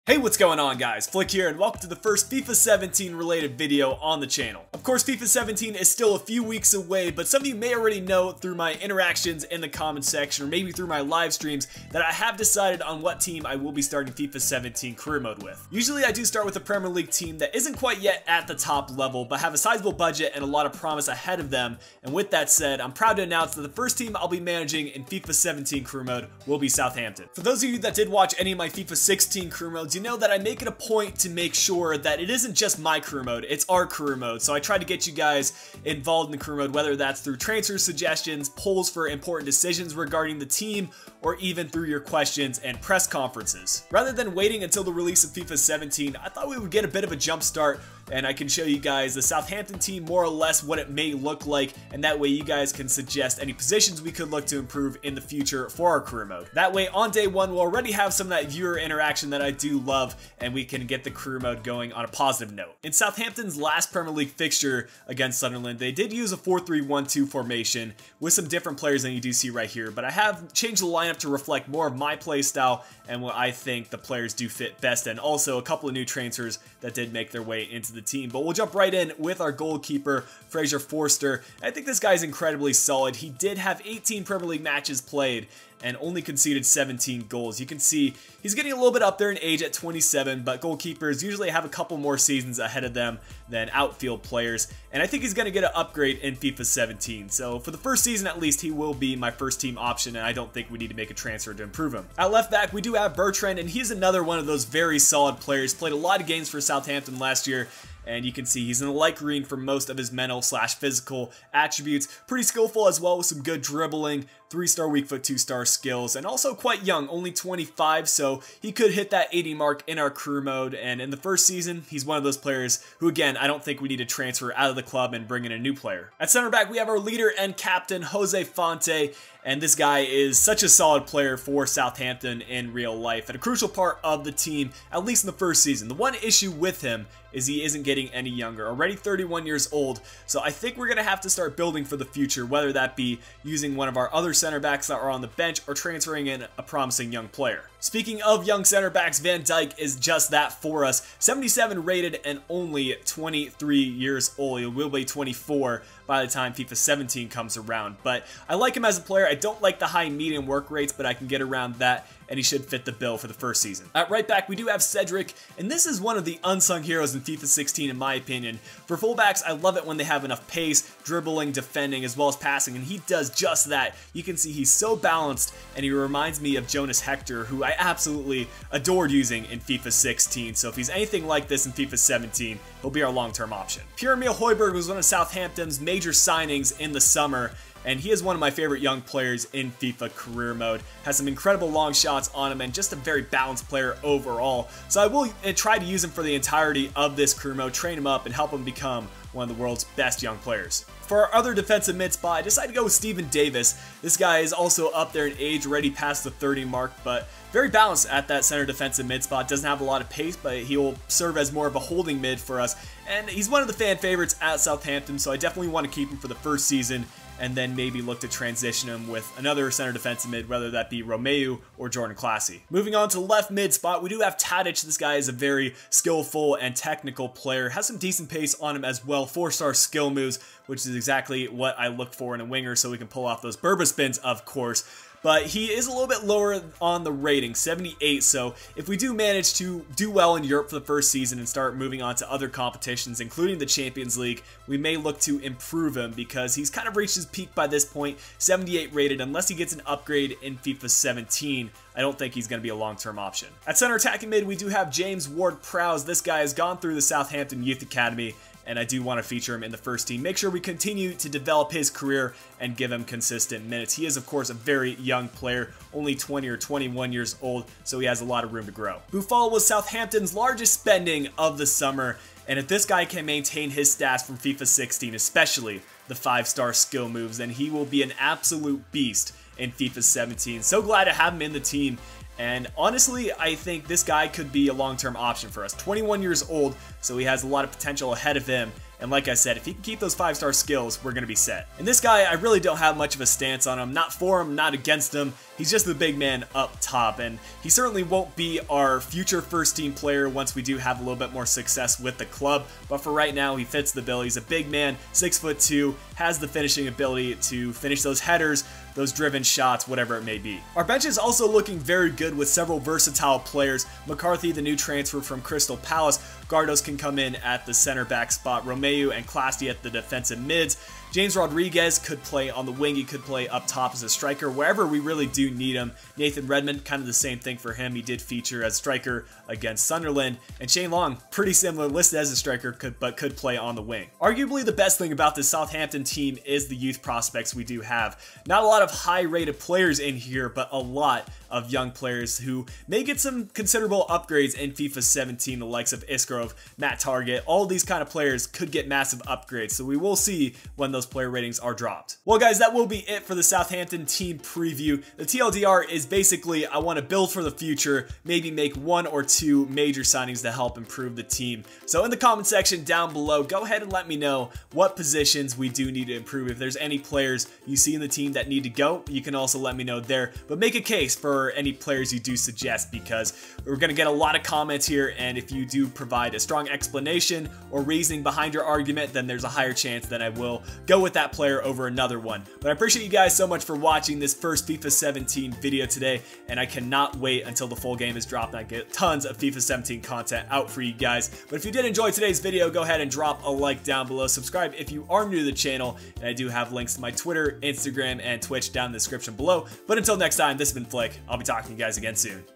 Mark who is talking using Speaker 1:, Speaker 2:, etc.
Speaker 1: Hey, what's going on guys? Flick here and welcome to the first FIFA 17 related video on the channel. Of course, FIFA 17 is still a few weeks away, but some of you may already know through my interactions in the comment section or maybe through my live streams that I have decided on what team I will be starting FIFA 17 career mode with. Usually I do start with a Premier League team that isn't quite yet at the top level, but have a sizable budget and a lot of promise ahead of them. And with that said, I'm proud to announce that the first team I'll be managing in FIFA 17 career mode will be Southampton. For those of you that did watch any of my FIFA 16 career modes, you know that I make it a point to make sure that it isn't just my career mode, it's our career mode. So I try to get you guys involved in the career mode, whether that's through transfer suggestions, polls for important decisions regarding the team, or even through your questions and press conferences. Rather than waiting until the release of FIFA 17, I thought we would get a bit of a jump start and I can show you guys the Southampton team more or less what it may look like, and that way you guys can suggest any positions we could look to improve in the future for our career mode. That way on day one we'll already have some of that viewer interaction that I do love, and we can get the career mode going on a positive note. In Southampton's last Premier League fixture against Sunderland, they did use a 4-3-1-2 formation with some different players than you do see right here, but I have changed the lineup to reflect more of my play style and what I think the players do fit best, and also a couple of new transfers that did make their way into the team. But we'll jump right in with our goalkeeper, Fraser Forster. I think this guy's incredibly solid. He did have 18 Premier League matches played and only conceded 17 goals. You can see he's getting a little bit up there in age at 27, but goalkeepers usually have a couple more seasons ahead of them than outfield players, and I think he's going to get an upgrade in FIFA 17. So for the first season at least, he will be my first team option, and I don't think we need to make a transfer to improve him. At left back, we do have Bertrand, and he's another one of those very solid players. Played a lot of games for Southampton last year, and you can see he's in the light green for most of his mental/physical attributes. Pretty skillful as well with some good dribbling, 3-star weak foot, 2-star skills, and also quite young, only 25, so he could hit that 80 mark in our career mode. And in the first season, he's one of those players who, again, I don't think we need to transfer out of the club and bring in a new player. At center back, we have our leader and captain, Jose Fonte, and this guy is such a solid player for Southampton in real life and a crucial part of the team, at least in the first season. The one issue with him is he isn't getting any younger, already 31 years old, so I think we're going to have to start building for the future, whether that be using one of our other center backs that are on the bench or transferring in a promising young player. Speaking of young center backs, Van Dijk is just that for us. 77 rated and only 23 years old. He will be 24 by the time FIFA 17 comes around. But I like him as a player. I don't like the high medium work rates, but I can get around that, and he should fit the bill for the first season. At right back, we do have Cedric, and this is one of the unsung heroes in FIFA 16 in my opinion. For fullbacks, I love it when they have enough pace, dribbling, defending, as well as passing, and he does just that. You can see he's so balanced, and he reminds me of Jonas Hector, who I absolutely adored using in FIFA 16, so if he's anything like this in FIFA 17, he'll be our long-term option. Pierre-Emile Hellberg was one of Southampton's major signings in the summer, and he is one of my favorite young players in FIFA career mode. Has some incredible long shots on him and just a very balanced player overall. So I will try to use him for the entirety of this career mode, train him up, and help him become one of the world's best young players. For our other defensive mid spot, I decided to go with Steven Davis. This guy is also up there in age, already past the 30 mark, but very balanced at that center defensive mid spot. Doesn't have a lot of pace, but he will serve as more of a holding mid for us. And he's one of the fan favorites at Southampton, so I definitely want to keep him for the first season, and then maybe look to transition him with another center defensive mid, whether that be Romeu or Jordan Classy. Moving on to the left mid spot, we do have Tadic. This guy is a very skillful and technical player, has some decent pace on him as well, 4-star skill moves, which is exactly what I look for in a winger, so we can pull off those Berba spins, of course. But he is a little bit lower on the rating, 78, so if we do manage to do well in Europe for the first season and start moving on to other competitions, including the Champions League, we may look to improve him because he's kind of reached his peak by this point, 78 rated. Unless he gets an upgrade in FIFA 17, I don't think he's going to be a long-term option. At center attacking mid, we do have James Ward-Prowse. This guy has gone through the Southampton Youth Academy, and I do want to feature him in the first team. Make sure we continue to develop his career and give him consistent minutes. He is, of course, a very young player, only 20 or 21 years old, so he has a lot of room to grow. Buffal was Southampton's largest spending of the summer, and if this guy can maintain his stats from FIFA 16, especially the 5-star skill moves, then he will be an absolute beast in FIFA 17. So glad to have him in the team. And honestly, I think this guy could be a long-term option for us. 21 years old, so he has a lot of potential ahead of him. And like I said, if he can keep those 5-star skills, we're going to be set. And this guy, I really don't have much of a stance on him. Not for him, not against him. He's just the big man up top, and he certainly won't be our future first team player once we do have a little bit more success with the club. But for right now, he fits the bill. He's a big man, 6'2", has the finishing ability to finish those headers, those driven shots, whatever it may be. Our bench is also looking very good with several versatile players. McCarthy, the new transfer from Crystal Palace. Gardos can come in at the center back spot. Romeu and Classy at the defensive mids. James Rodriguez could play on the wing. He could play up top as a striker, wherever we really do need him. Nathan Redmond, kind of the same thing for him. He did feature as striker against Sunderland. And Shane Long, pretty similar, listed as a striker, but could play on the wing. Arguably the best thing about this Southampton team is the youth prospects we do have. Not a lot of high-rated players in here, but a lot of young players who may get some considerable upgrades in FIFA 17, the likes of Isgrove, Matt Target. All these kind of players could get massive upgrades, so we will see when those player ratings are dropped. Well guys, that will be it for the Southampton team preview. The TLDR is basically, I want to build for the future, maybe make 1 or 2 major signings to help improve the team. So in the comment section down below, go ahead and let me know what positions we do need to improve. If there's any players you see in the team that need to go, you can also let me know there. But make a case for any players you do suggest, because we're going to get a lot of comments here, and if you do provide a strong explanation or reasoning behind your argument, then there's a higher chance that I will go with that player over another one. But I appreciate you guys so much for watching this first FIFA 17 video today, and I cannot wait until the full game is dropped and I get tons of FIFA 17 content out for you guys. But if you did enjoy today's video, go ahead and drop a like down below. Subscribe if you are new to the channel, and I do have links to my Twitter, Instagram, and Twitch down in the description below. But until next time, this has been Flick. I'll be talking to you guys again soon.